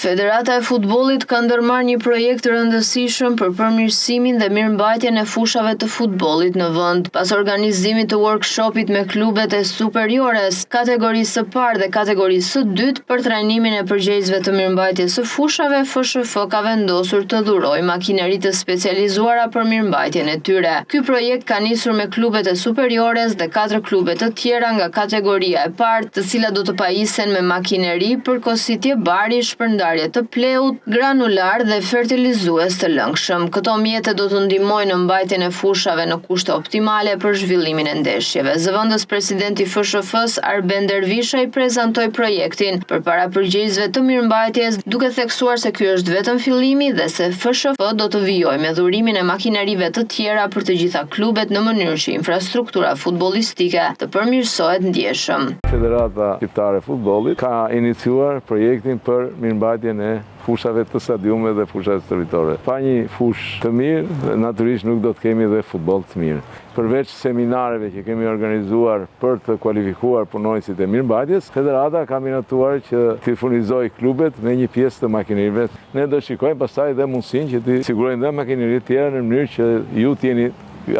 Federata e Futbollit ka ndërmarrë një projekt të rëndësishëm për përmirësimin dhe mirëmbajtjen e fushave të futbollit në vend, pas organizimit të workshopit me klubet e superiores, kategorisë së parë dhe kategorisë së dytë për trajnimin e përgjegjësve të mirëmbajtjes së fushave. FSHF ka vendosur të dhurojë makineri të specializuara për mirëmbajtjen e tyre. Ky projekt ka nisur me klubet e superiores dhe 4 klube të tjera nga kategoria e parë, të cilat do të pajisen me makineri për kositje bari, shpërndarje të pleut, granular dhe fertilizues të lëngshëm. Këto mjete do të ndihmojnë në mbajtjen e fushave në kushte optimale për zhvillimin e ndeshjeve. Zëvendës presidenti FSHF-s Arben Dervisha i prezantoi projektin përpara përgjegjësve të mirëmbajtjes, duke theksuar se ky është vetëm fillimi dhe se FSHF do të vijojë me dhurimin e makinerive të tjera për të gjitha klubet në mënyrë që infrastruktura futbollistike të përmirësohet ndjeshëm. Federata Shqiptare e Futbollit ka iniciuar projektin për mirëmbajtjen e fushave të stadiumeve dhe fushave teritoare. Pa një fushë të mirë, natyrisht nuk do të kemi dhe futboll të mirë. Përveç seminareve që kemi organizuar për të kualifikuar punonësit e mirëmbajtjes, Federata ka miratuar që të furnizojë klubet me një pjesë të makinerive. Ne do shikojmë pastaj dhe mundësinë që të sigurojmë dhe makineri të tjera në mënyrë që ju të jeni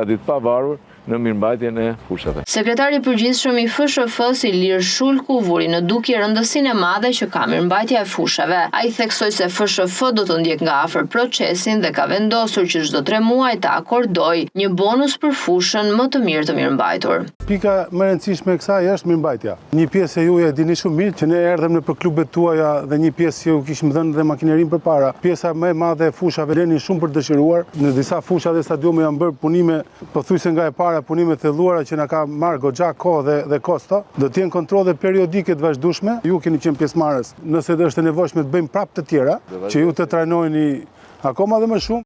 aty të pavarur në mirëmbajtjen e fushave. Sekretari i përgjithshëm i FSHF-s Ilir Shulku vuri në dukje rëndësinë e madhe që ka mirëmbajtja e fushave. Ai theksoi se FSHF do të ndjek nga afër procesin dhe ka vendosur që çdo 3 muaj të akordojë një bonus për fushën më të mirë të mirëmbajtur. Pika më e rëndësishme e kësaj është mirëmbajtja. Një pjesë e juaj e dini shumë mirë që ne erdhëm në klubet tuaja dhe një pjesë që ju kishim dhënë dhe makinerin përpara. Pjesa më e madhe e fushave lenin shumë për dëshiruar. Në disa fusha dhe stadiume janë bërë punime pothuajse nga e para, punime thelluara që na ka marrë goxha kohë dhe kosto. Do të jenë kontrolle periodike të vazhdueshme. Ju keni qenë pjesëmarrës. Nëse është e nevojshme të bëjmë prapë të tjera, që ju të trajnojeni akoma dhe më shumë.